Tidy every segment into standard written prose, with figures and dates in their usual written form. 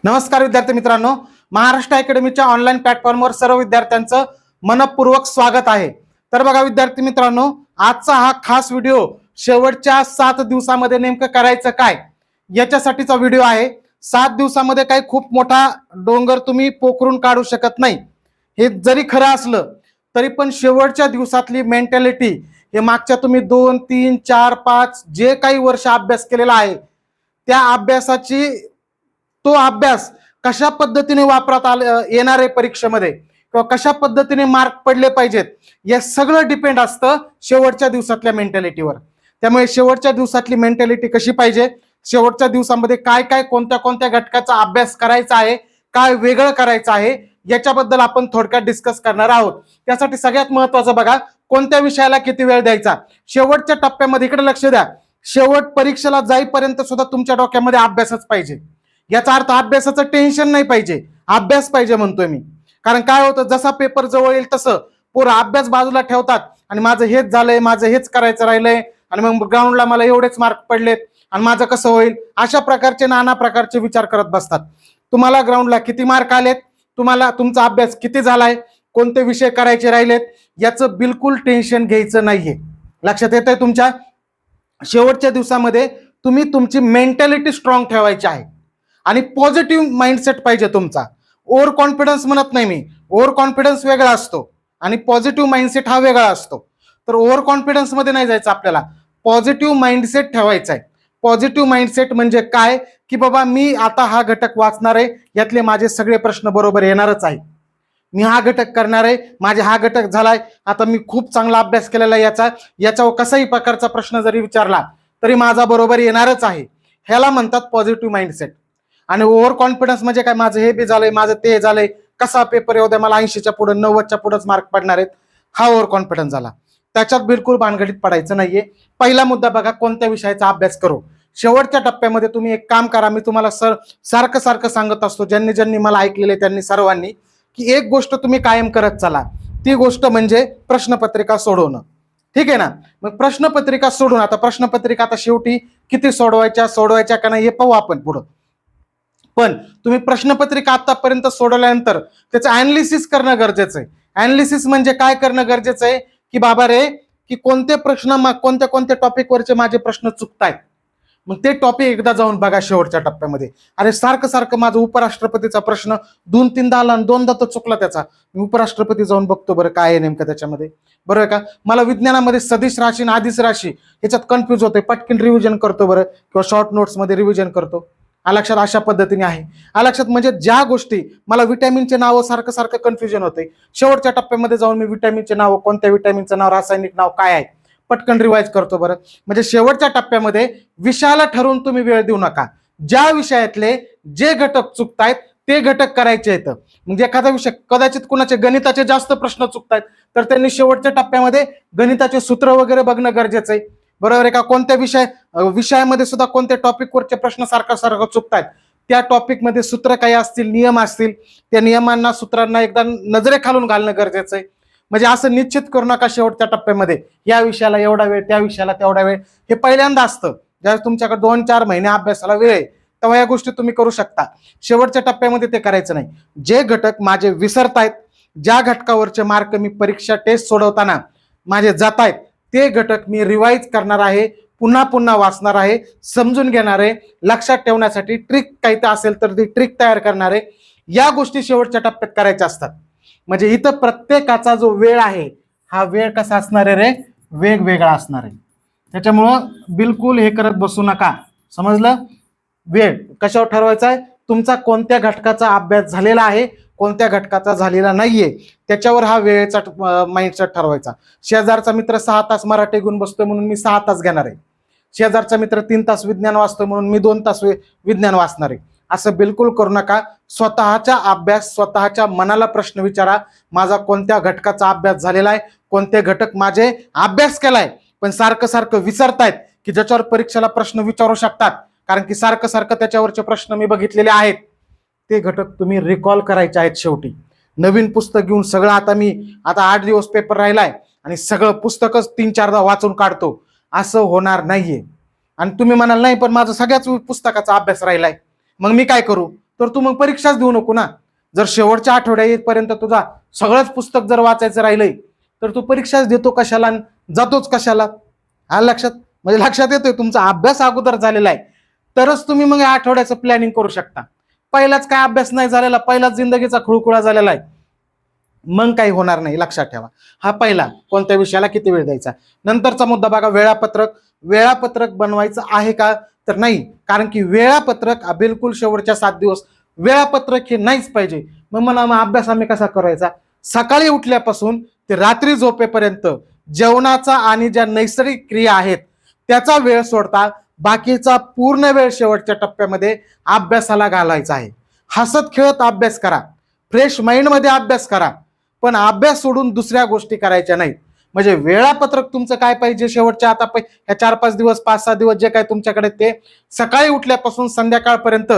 नमस्कार विद्यार्थी मित्रांनो, महाराष्ट्र अकॅडमीच्या ऑनलाईन प्लॅटफॉर्मवर सर्व विद्यार्थ्यांचं मनपूर्वक स्वागत आहे। तर बघा विद्यार्थी मित्रांनो, आजचा हा खास व्हिडिओ शेवटच्या 7 दिवसांमध्ये नेमकं करायचं काय याच्यासाठीचा व्हिडिओ आहे। 7 दिवसांमध्ये काही खूप मोठा डोंगर तुम्ही पोखरून काढू शकत नाही, हे जरी खरं असलं तरी पण शेवटच्या दिवसातली मेंटॅलिटी हे मागच्या तुम्ही 2, 3, 4, 5 जे काही वर्ष अभ्यास केलेला आहे त्या अभ्यासाची तो अभ्यास कशा पद्धतीने वापरात येणार आहे परीक्षेमध्ये किंवा कशा पद्धतीने मार्क पडले पाहिजेत हे सगळं डिपेंड असतं शेवटच्या दिवसातल्या मेंटॅलिटीवर। त्यामुळे शेवटच्या दिवसातली मेंटॅलिटी कशी पाहिजे, शेवटच्या दिवसांमध्ये काय काय कोणत्या कोणत्या घटकाचा अभ्यास करायचा आहे, काय वेगळं करायचं आहे याच्याबद्दल आपण थोडक्यात डिस्कस करणार आहोत। त्यासाठी सगळ्यात महत्त्वाचं बघा, कोणत्या विषयाला किती वेळ द्यायचा। शेवटच्या टप्प्यामध्ये इकडे लक्ष द्या, शेवट परीक्षेला जाईपर्यंत सुद्धा तुमच्या डोक्यामध्ये अभ्यासच पाहिजे। याचा अर्थ अभ्यासाचं टेन्शन नाही पाहिजे, अभ्यास पाहिजे म्हणतोय मी। कारण काय होतं, जसा पेपर जवळ येईल तसं पोरं अभ्यास बाजूला ठेवतात आणि माझं हेच झालंय, माझं हेच करायचं राहिलंय आणि मग ग्राउंडला मला एवढेच मार्क पडलेत आणि माझं कसं होईल, अशा प्रकारचे नाना प्रकारचे विचार करत बसतात। तुम्हाला ग्राउंडला किती मार्क आलेत, तुम्हाला तुमचा अभ्यास किती झालाय, कोणते विषय करायचे राहिलेत याचं बिलकुल टेन्शन घ्यायचं नाहीये। लक्षात येतंय तुमच्या? शेवटच्या दिवसामध्ये तुम्ही तुमची मेंटॅलिटी स्ट्रॉंग ठेवायची आहे आणि पॉझिटिव्ह माइंडसेट पाहिजे तुमचा। ओव्हर कॉन्फिडन्स म्हणत नाही मी, ओव्हर कॉन्फिडन्स वेगळा असतो आणि पॉझिटिव्ह माइंडसेट हा वेगळा असतो। तर ओव्हर कॉन्फिडन्स मध्ये नाही जायचं, आपल्याला पॉझिटिव्ह माइंडसेट ठेवायचा आहे। पॉझिटिव्ह माइंडसेट म्हणजे काय की बाबा मी आता हा घटक वाचणार आहे, यातले माझे सगळे प्रश्न बरोबर येणारच आहे। मी हा घटक करणार आहे, माझे हा घटक झालाय, आता मी खूप चांगला अभ्यास केलेला आहे, याच्यावर कसाही प्रकारचा प्रश्न जरी विचारला तरी माझा बरोबर येणारच आहे। ह्याला म्हणतात पॉझिटिव्ह माइंडसेट। आणि ओव्हर कॉन्फिडन्स म्हणजे काय, माझं हे बी झालंय, माझं ते झालंय, कसा पेपर येऊ द्या, मला 80च्या पुढे 90च्या पुढेच मार्क पडणार आहेत, हा ओव्हर कॉन्फिडन्स झाला। त्याच्यात बिलकुल भानगडीत पडायचं नाहीये। पहिला मुद्दा बघा, कोणत्या विषयाचा अभ्यास करू। शेवटच्या टप्प्यामध्ये तुम्ही एक काम करा, मी तुम्हाला सारखं सारखं सांगत असतो, ज्यांनी ज्यांनी मला ऐकलेले त्यांनी सर्वांनी, की एक गोष्ट तुम्ही कायम करत चला, ती गोष्ट म्हणजे प्रश्नपत्रिका सोडवणं। ठीक आहे ना? मग प्रश्नपत्रिका सोडून, आता प्रश्नपत्रिका आता शेवटी किती सोडवायच्या का नाही हे पाहू आपण पुढं। पण तुम्ही प्रश्नपत्रिका आतापर्यंत सोडवल्यानंतर त्याचं अनालिसिस करणं गरजेचं आहे। अनालिसिस म्हणजे काय करणं गरजेचं आहे की बाबा रे, की कोणते प्रश्न, कोणत्या कोणत्या टॉपिकवरचे माझे प्रश्न चुकतायत, मग ते टॉपिक एकदा जाऊन बघा शेवटच्या टप्प्यामध्ये। अरे सारखं सारखं माझं उपराष्ट्रपतीचा प्रश्न 2-3दा आला आणि 2दा तर चुकला त्याचा, मी उपराष्ट्रपती जाऊन बघतो बरं काय आहे नेमकं त्याच्यामध्ये, बरोबर का? मला विज्ञानामध्ये सदिश राशी आणि आदिश राशी ह्याच्यात कन्फ्यूज होते, पटकन रिव्हिजन करतो बरं, किंवा शॉर्ट नोट्स मध्ये रिव्हिजन करतो। लक्षात अशा पद्धतीने आहे। लक्षात म्हणजे ज्या गोष्टी मला विटॅमिनचे नाव सारखं सारखं कन्फ्युजन होते, शेवटच्या टप्प्यामध्ये जाऊन मी विटॅमिनचे नाव, कोणत्या विटॅमिनचं नाव, रासायनिक नाव काय आहे, पटकन रिवाइज करतो बरं। म्हणजे शेवटच्या टप्प्यामध्ये विषयाला ठरवून तुम्ही वेळ देऊ नका, ज्या विषयातले जे घटक चुकतायत ते घटक करायचे आहेत। म्हणजे एखादा विषय, कदाचित कुणाचे गणिताचे जास्त प्रश्न चुकतायत तर त्यांनी शेवटच्या टप्प्यामध्ये गणिताचे सूत्र वगैरे बघणं गरजेचं आहे, बरोबर आहे का? कोणत्या विषयामध्ये सुद्धा कोणत्या टॉपिकवरचे प्रश्न सारखं चुकतायत, त्या टॉपिकमध्ये सूत्र काही असतील, नियम असतील, त्या नियमांना, सूत्रांना एकदा नजरेखालून घालणं गरजेचं आहे। म्हणजे असं निश्चित करू नका शेवटच्या टप्प्यामध्ये या विषयाला एवढा वेळ, त्या विषयाला तेवढा वेळ, हे पहिल्यांदा असतं। ज्यावेळेस तुमच्याकडे 2-4 महिने अभ्यासाला वेळ आहे तेव्हा या गोष्टी तुम्ही करू शकता। शेवटच्या टप्प्यामध्ये ते करायचं नाही। जे घटक माझे विसरतायत, ज्या घटकावरचे मार्क मी परीक्षा टेस्ट सोडवताना माझे जात आहेत, ते घटक मी रिवाइज करणार आहे, पुन्हा पुन्हा वाचणार आहे, समजून घेणार आहे, लक्षात ठेवण्यासाठी ट्रिक काही असेल तर ती ट्रिक तयार करणार आहे। या गोष्टी शेवटच्या टप्प्यात करायच्या असतात। म्हणजे इथं प्रत्येकाचा जो वेळ आहे हा वेळ कसा असणार आहे रे, वेगवेगळा असणार आहे। त्याच्यामुळं बिलकुल हे करत बसू नका, समजलं? वेळ कशावर ठरवायचा आहे, तुमचा कोणत्या घटकाचा अभ्यास झालेला आहे, कोणत्या घटकाचा झालेला नाहीये, त्याच्यावर हा वेळेचा माइंडसेट ठरवायचा। शेजारचा मित्र 6 तास मराठी घेऊन बसतोय म्हणून मी 6 तास घेणार आहे, शेजारचा मित्र 3 तास विज्ञान वाचतोय म्हणून मी 2 तास विज्ञान वाचणार आहे, असं बिलकुल करू नका। स्वतःच्या अभ्यास, स्वतःच्या मनाला प्रश्न विचारा, माझा कोणत्या घटकाचा अभ्यास झालेला आहे, कोणते घटक माझे अभ्यास केलाय पण सारखं सारखं विसरतायत, की ज्याच्यावर परीक्षेला प्रश्न विचारू शकतात, कारण की सारखं सारखं त्याच्यावरचे प्रश्न मी बघितलेले आहेत, ते घटक तुम्ही रिकॉल करायचे आहेत। शेवटी नवीन पुस्तक घेऊन सगळं, आता 8 दिवस पेपर राहिलाय आणि सगळं पुस्तकच 3-4दा वाचून काढतो, असं होणार नाहीये। आणि तुम्ही म्हणाल नाही पण माझं सगळ्याच पुस्तकाचा अभ्यास राहिलाय, मग मी काय करू? तर तू मग परीक्षाच देऊ नको ना. जर शेवटच्या आठवड्या येईपर्यंत तुझा सगळंच पुस्तक जर वाचायचं राहिलंय तर तू परीक्षाच देतो कशाला, जातोच कशाला. आलं लक्षात? म्हणजे लक्षात येतोय तुमचा अभ्यास अगोदर झालेला आहे तरच तुम्ही मग आठवड्याचं प्लॅनिंग करू शकता. पहिलाच काय अभ्यास नाही झालेला, पहिलाच जिंदगीचा खुळखुळा झालेला आहे, मग काही होणार नाही. लक्षात ठेवा. हा पहिला, कोणत्या विषयाला किती वेळ द्यायचा. नंतरचा मुद्दा बघा, वेळापत्रक. वेळापत्रक बनवायचं आहे का, तर नाही. कारण की वेळापत्रक बिलकुल शेवटच्या 7 दिवस वेळापत्रक हे नाहीच पाहिजे. मग मला अभ्यास आम्ही कसा करायचा, सकाळी उठल्यापासून ते रात्री झोपेपर्यंत जेवणाचा आणि ज्या नैसर्गिक क्रिया आहेत त्याचा वेळ सोडता बाकीचा पूर्ण वेळ शेवटच्या टप्प्यामध्ये अभ्यासाला घालायचा आहे. हसत खेळत अभ्यास करा, फ्रेश माइंडमध्ये अभ्यास करा, पण अभ्यास सोडून दुसऱ्या गोष्टी करायच्या नाहीत. म्हणजे वेळापत्रक तुमचं काय पाहिजे शेवटच्या आता ह्या 4-5 दिवस 5-6 दिवस जे काय तुमच्याकडे, ते सकाळी उठल्यापासून संध्याकाळपर्यंत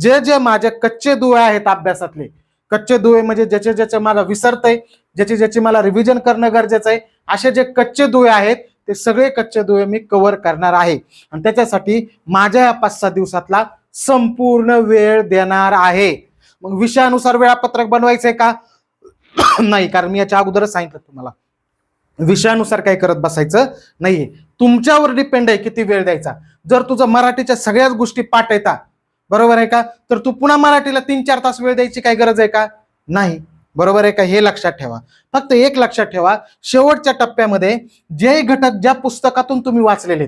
जे जे माझे कच्चे दुवे आहेत अभ्यासातले, कच्चे दुवे म्हणजे ज्याचे ज्याचे मला विसरतंय, ज्याचे ज्याचे मला रिव्हिजन करणं गरजेचं आहे, असे जे कच्चे दुवे आहेत ते सगळे कच्चे दुवे मी कव्हर करणार आहे. आणि त्याच्यासाठी माझ्या या 5-6 दिवसातला संपूर्ण वेळ देणार आहे. मग विषयानुसार वेळापत्रक बनवायचंय का, नाही. कारण मी याच्या अगोदरच सांगितलं तुम्हाला, विषयानुसार काही करत बसायचं नाहीये. तुमच्यावर डिपेंड आहे किती वेळ द्यायचा. जर तुझं मराठीच्या सगळ्याच गोष्टी पाठ येतात, बरोबर आहे का, तर तू पुन्हा मराठीला 3-4 तास वेळ द्यायची काय गरज आहे का, नाही. बरोबर आहे का, हे लक्षात ठेवा. फक्त एक लक्षात ठेवा, शेवटच्या टप्प्यामध्ये जे घटक ज्या पुस्तकातून तुम्ही वाचलेले,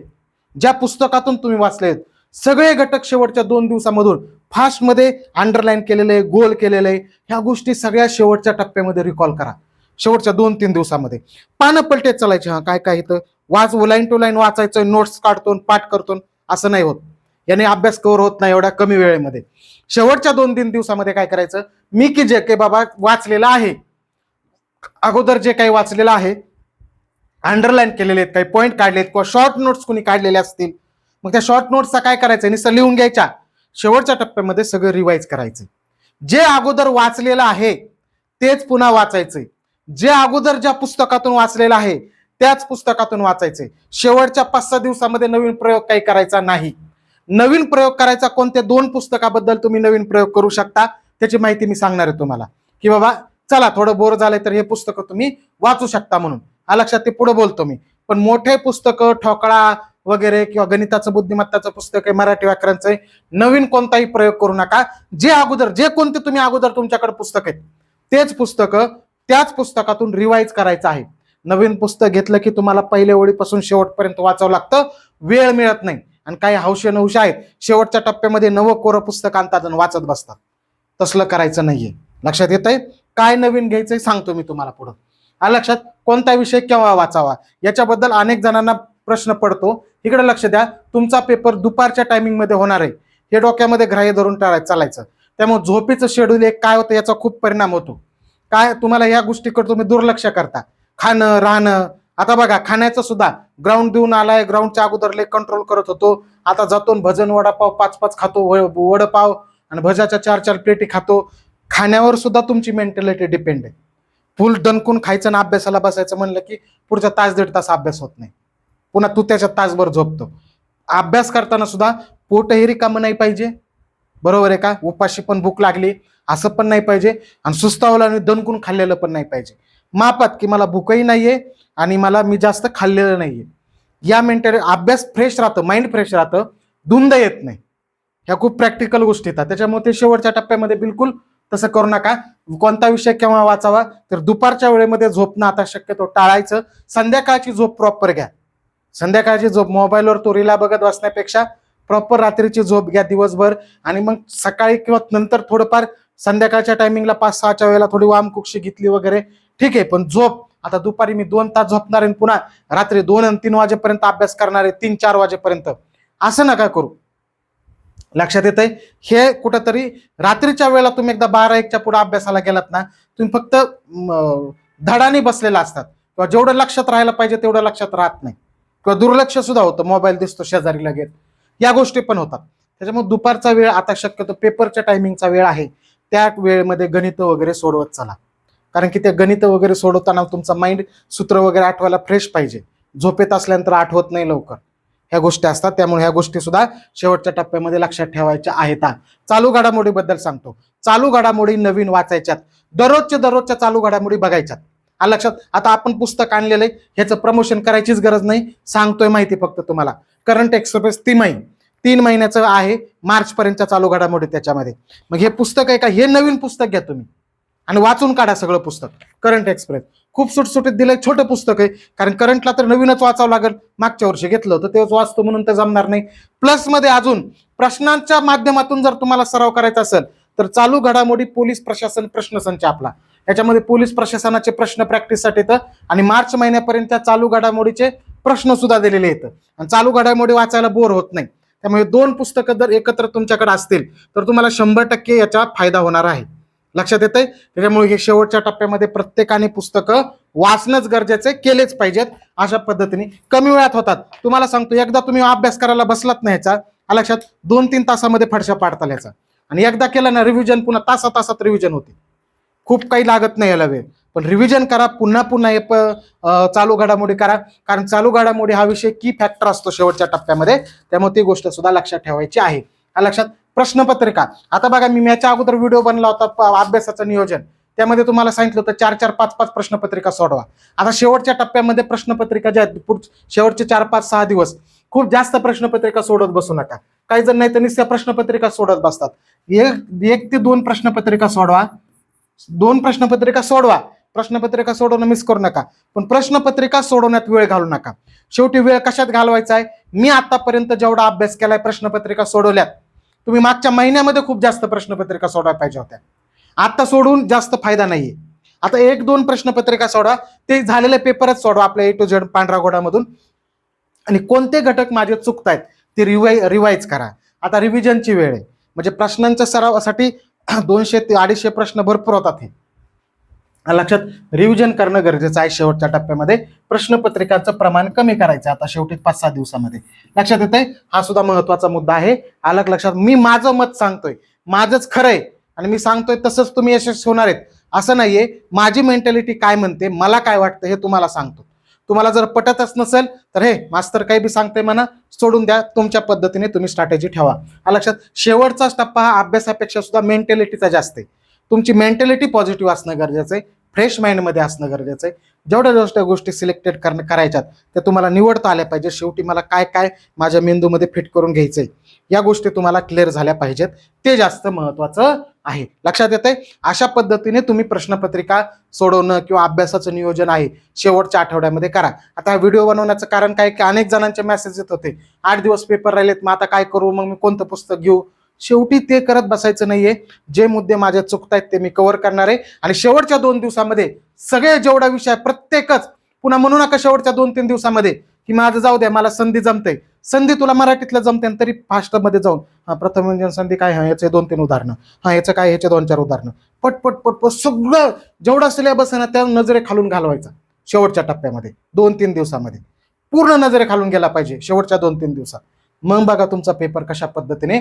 ज्या पुस्तकातून तुम्ही वाचलेत सगळे घटक शेवटच्या 2 दिवसामधून फास्टमध्ये अंडरलाईन केलेले, गोल केलेले, ह्या गोष्टी सगळ्या शेवटच्या टप्प्यामध्ये रिकॉल करा. शेवटच्या 2-3 दिवसामध्ये पानं पलटेत चालायचे. हा काय काय इथं लाईन टू लाईन वाचायचं, नोट्स काढतो, पाठ करतो, असं नाही होत. याने अभ्यास कव्हर होत नाही एवढ्या कमी वेळेमध्ये. शेवटच्या 2-3 दिवसामध्ये काय करायचं, मी की जे काही बाबा वाचलेलं आहे, अगोदर जे काही वाचलेलं आहे, अंडरलाईन केलेले आहेत, काही पॉईंट काढलेत किंवा शॉर्ट नोट्स कोणी काढलेले असतील, मग त्या शॉर्ट नोट्सचा काय करायचं, नुसतं लिहून घ्यायच्या. शेवटच्या टप्प्यामध्ये सगळं रिवाइज करायचं. जे अगोदर वाचलेलं आहे तेच पुन्हा वाचायचंय. जे अगोदर ज्या पुस्तकातून वाचलेलं आहे त्याच पुस्तकातून वाचायचे. शेवटच्या 5-6 दिवसामध्ये नवीन प्रयोग काही करायचा नाही. नवीन प्रयोग करायचा कोणत्या 2 पुस्तकाबद्दल तुम्ही नवीन प्रयोग करू शकता त्याची माहिती मी सांगणार आहे तुम्हाला, की बाबा चला थोडं बोर झालंय तर हे पुस्तकं तुम्ही वाचू शकता म्हणून. हा लक्षात, ते पुढे बोलतो मी. पण मोठे पुस्तकं, ठोकळा वगैरे किंवा गणिताचं बुद्धिमत्ताचं पुस्तक आहे, मराठी व्याकरणचं आहे, नवीन कोणताही प्रयोग करू नका. जे अगोदर जे कोणते तुम्ही अगोदर तुमच्याकडे पुस्तक आहेत तेच पुस्तकं त्याच पुस्तकातून रिवाइज करायचं आहे. नवीन पुस्तक घेतलं की तुम्हाला पहिल्या ओळीपासून शेवटपर्यंत वाचावं लागतं, वेळ मिळत नाही. आणि काही हौशे नवशे आहेत शेवटच्या टप्प्यामध्ये नवं कोरं पुस्तक आणतात आणि वाचत बसतात. तसलं करायचं नाहीये. लक्षात येत आहे? काय नवीन घ्यायचंय सांगतो मी तुम्हाला पुढं. लक्षात, कोणता विषय केव्हा वाचावा याच्याबद्दल अनेक जणांना प्रश्न पडतो. इकडे लक्ष द्या, तुमचा पेपर दुपारच्या टायमिंग मध्ये होणार आहे, हे डोक्यामध्ये ग्राह्य धरून चालायचं. त्यामुळे झोपेचं शेड्यूल एक काय होतं याचा खूप परिणाम होतो. काय तुम्हाला या गोष्टीकडे तुम्ही दुर्लक्ष करता, खाणं राहणं. आता बघा, खाण्याचं सुद्धा ग्राउंड देऊन आलाय, ग्राउंडच्या अगोदर लय कंट्रोल करत होतो, आता जातो भजन वडापाव 5-5 खातो, वडापाव आणि भजाच्या 4-4 प्लेटी खातो. खाण्यावर सुद्धा तुमची मेंटॅलिटी डिपेंड आहे. फुल दणकून खायचं ना अभ्यासाला बसायचं म्हणलं की पुढच्या 1-1.5 तास अभ्यास होत नाही, पुन्हा तू त्याच्यात तासभर झोपतो. अभ्यास करताना सुद्धा पोटही रिकामं नाही पाहिजे, बरोबर आहे का, उपाशी पण भूक लागली असं पण नाही पाहिजे, आणि सुस्तावलं आणि दणकून खाल्लेलं पण नाही पाहिजे. मापात, की मला भूकही नाहीये आणि मी जास्त खाल्लेलं नाहीये. या मेंटॅलिटी अभ्यास फ्रेश राहतं, माइंड फ्रेश राहतं, धुंद येत नाही. ह्या खूप प्रॅक्टिकल गोष्टी येतात. त्याच्यामुळे ते शेवटच्या टप्प्यामध्ये बिलकुल तसं करू नका. कोणता विषय केव्हा वाचावा, तर दुपारच्या वेळेमध्ये झोपणं आता शक्यतो टाळायचं. संध्याकाळची झोप प्रॉपर घ्या. संध्याकाळची झोप मोबाईलवर तो रीला बघत बसण्यापेक्षा प्रॉपर रात्रीची झोप घ्या दिवसभर, आणि मग सकाळी किंवा नंतर थोडंफार संध्याकाळच्या टायमिंगला 5-6च्या वेळेला थोडी वामकुक्षी घेतली वगैरे ठीक आहे. पण झोप, आता दुपारी मी 2 तास झोपणार आहे, पुन्हा रात्री 2 आणि 3 वाजेपर्यंत अभ्यास करणार आहे, 3-4 वाजेपर्यंत, असं नका करू. लक्षात येत आहे? हे कुठंतरी रात्रीच्या वेळेला तुम्ही एकदा 12-1च्या पुढे अभ्यासाला गेलात ना, तुम्ही फक्त धडाने बसलेला असतात, किंवा जेवढं लक्षात राहायला पाहिजे तेवढं लक्षात राहत नाही, किंवा दुर्लक्ष सुद्धा होतं, मोबाईल दिसतो शेजारी लगेच, या गोष्टी पण होतात. त्याच्यामुळे दुपारचा वेळ आता शक्यतो पेपरच्या टायमिंगचा वेळ आहे, त्या वेळेमध्ये गणित वगैरे सोडवत चला. कारण की ते गणित वगैरे सोडवताना तुमचा माइंड सूत्र वगैरे आठवायला फ्रेश पाहिजे. झोपेत असल्यानंतर आठवत नाही लवकर. ह्या गोष्टी असतात, त्यामुळे ह्या गोष्टी सुद्धा शेवटच्या टप्प्यामध्ये लक्षात ठेवायच्या आहेत. चालू घडामोडीबद्दल सांगतो. चालू घडामोडी नवीन वाचायच्यात, दररोजच्या चालू घडामोडी बघायच्यात. लक्षात. आता आपण पुस्तक आणलेलं आहे, ह्याचं प्रमोशन करायचीच गरज नाही, सांगतोय माहिती फक्त तुम्हाला. करंट एक्सप्रेस 3 महिन्याचं आहे, मार्च पर्यंतच्या चालू घडामोडी त्याच्यामध्ये. मग हे पुस्तक आहे का, हे नवीन पुस्तक घ्या तुम्ही आणि वाचून काढा सगळं पुस्तक. करंट एक्सप्रेस खूप सुटसुटीत दिलंय, छोटं पुस्तक आहे, कारण करंटला तर नवीनच वाचावं लागेल. मागच्या वर्षी घेतलं होतं तेव्हाच वाचतो म्हणून तर जमणार नाही. प्लस मध्ये अजून प्रश्नांच्या माध्यमातून जर तुम्हाला सराव करायचा असेल तर चालू घडामोडी पोलीस प्रशासन प्रश्नसंच आपला, याच्यामध्ये पोलीस प्रशासनाचे प्रश्न प्रॅक्टिससाठी येतं आणि मार्च महिन्यापर्यंत चालू घडामोडीचे प्रश्न सुद्धा दिलेले आहेत. आणि चालू घडामोडी वाचायला बोर होत नाही. त्यामुळे 2 पुस्तकं जर एकत्र तुमच्याकडे असतील तर तुम्हाला 100% याचा फायदा होणार आहे. लक्षात येतंय. त्याच्यामुळे हे शेवटच्या टप्प्यामध्ये प्रत्येकाने पुस्तकं वाचणंच गरजेचे, केलेच पाहिजेत. अशा पद्धतीने कमी वेळात होतात. तुम्हाला सांगतो, एकदा तुम्ही अभ्यास करायला बसलात नाही ह्याचा, लक्षात 2-3 तासामध्ये फडशा पाडता याचा. आणि एकदा केलं ना रिव्हिजन, पुन्हा तासात रिव्हिजन होते. खूप काही लागत नाही याला वेळ, पण रिव्हिजन करा, पुन्हा हे चालू घडामोडी करा, कारण चालू घडामोडी हा विषय की फॅक्टर असतो शेवटच्या टप्प्यामध्ये. त्यामुळे ती गोष्ट सुद्धा लक्षात ठेवायची आहे. लक्षात. प्रश्नपत्रिका, आता बघा मी याच्या अगोदर व्हिडिओ बनला होता अभ्यासाचं नियोजन, त्यामध्ये तुम्हाला सांगितलं होतं 4-4, 5-5 प्रश्नपत्रिका सोडवा. आता शेवटच्या टप्प्यामध्ये प्रश्नपत्रिका ज्या शेवटचे 4-5-6 दिवस खूप जास्त प्रश्नपत्रिका सोडत बसू नका. काही जण नाही तर नुसत्या प्रश्नपत्रिका सोडत बसतात. 1 ते 2 प्रश्नपत्रिका सोडवा. 2 प्रश्नपत्रिका सोडवा. प्रश्नपत्रिका सोडवणं मिस करू नका, पण प्रश्नपत्रिका सोडवण्यात वेळ घालू नका. शेवटी वेळ कशात घालवायचा आहे, मी आतापर्यंत जेवढा अभ्यास केलाय प्रश्नपत्रिका सोडवल्यात, तुम्ही मागच्या महिन्यामध्ये खूप जास्त प्रश्नपत्रिका सोडवायला पाहिजे होत्या. आता सोडून जास्त फायदा नाहीये. आता 1-2 प्रश्नपत्रिका सोडवा, ते झालेले पेपरच सोडवा आपल्या A to Z पांढरा घोडामधून. आणि कोणते घटक माझे चुकतायत ते रिवाइज करा. आता रिव्हिजनची वेळ आहे, म्हणजे प्रश्नांच्या सरावासाठी 200 ते 250 प्रश्न भरपूर होतात. हे लक्षात. रिव्हिजन करणं गरजेचं आहे. शेवटच्या टप्प्यामध्ये प्रश्नपत्रिकांचं प्रमाण कमी करायचं आता शेवटी 5-6 दिवसामध्ये. लक्षात येतंय. हा सुद्धा महत्वाचा मुद्दा आहे. अलग लक्षात. मी माझं मत सांगतोय, माझंच खरंय आणि मी सांगतोय तसंच तुम्ही यशस्वी होणार आहेत असं नाहीये. माझी मेंटॅलिटी काय म्हणते, मला काय वाटतं हे तुम्हाला सांगतो. तुम्हाला जर पटतच नसेल तर हे मास्तर काही बी सांगते म्हणा, सोडून द्या. तुमच्या पद्धतीने तुम्ही स्ट्रॅटेजी ठेवा. लक्षात. शेवटचाच टप्पा हा अभ्यासापेक्षा सुद्धा मेंटॅलिटीचा जास्त आहे. तुमची मेंटॅलिटी पॉझिटिव्ह असणं गरजेचं आहे, फ्रेश माइंडमध्ये असणं गरजेचं आहे. जेवढ्या गोष्टी सिलेक्टेड करायच्यात त्या तुम्हाला निवडता आल्या पाहिजे. शेवटी मला काय माझ्या मेंदूमध्ये फिट करून घ्यायचंय, या गोष्टी तुम्हाला क्लिअर झाल्या पाहिजेत. ते जास्त महत्वाचं आहे. लक्षात येतंय. अशा पद्धतीने तुम्ही प्रश्नपत्रिका सोडवणं किंवा अभ्यासाचं नियोजन आहे शेवटच्या आठवड्यामध्ये करा. आता हा व्हिडिओ बनवण्याचं कारण काय की अनेक जणांचे मेसेज येत होते, 8 दिवस पेपर राहिलेत, मग आता काय करू, मग मी कोणतं पुस्तक घेऊ. शेवटी ते करत बसायचं नाहीये. जे मुद्दे माझे चुकतायत ते मी कव्हर करणार आहे आणि शेवटच्या 2 दिवसामध्ये सगळे जेवढा विषय प्रत्येकच, पुन्हा म्हणू नका शेवटच्या 2-3 दिवसामध्ये की माझं जाऊ द्या, मला संधी जमते. संधी तुला मराठीतलं जमते तरी फास्ट मध्ये जाऊन प्रथम व्यंजन संधी काय, याचे 2-3 उदाहरणं, याचं काय, ह्याचे 2-4 उदाहरणं, पट सगळं जेवढा सिलेबस आहे ना त्या नजरे खालून घालवायचा. शेवटच्या टप्प्यामध्ये 2-3 दिवसामध्ये पूर्ण नजरे खालून गेला पाहिजे शेवटच्या 2-3 दिवसात. मग बघा तुमचा पेपर कशा पद्धतीने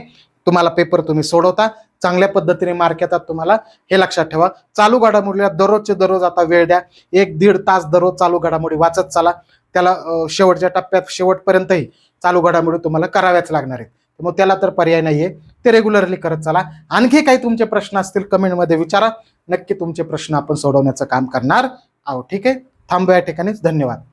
तुम्हाला पेपर तुम्ही सोडवता, चांगल्या पद्धतीने मार्क येतात तुम्हाला. हे लक्षात ठेवा. चालू घडामोडीला दररोज आता वेळ द्या. 1-1.5 तास दररोज चालू घडामोडी वाचत चाला. त्याला शेवटच्या टप्प्यात शेवटपर्यंतही चालू घडामोडी तुम्हाला कराव्याच लागणार आहेत. मग त्याला तर पर्याय नाहीये, ते रेग्युलरली करत चला. आणखी काही तुमचे प्रश्न असतील कमेंटमध्ये विचारा, नक्की तुमचे प्रश्न आपण सोडवण्याचं काम करणार आहोत. ठीक आहे. थांबूया या ठिकाणीच. धन्यवाद.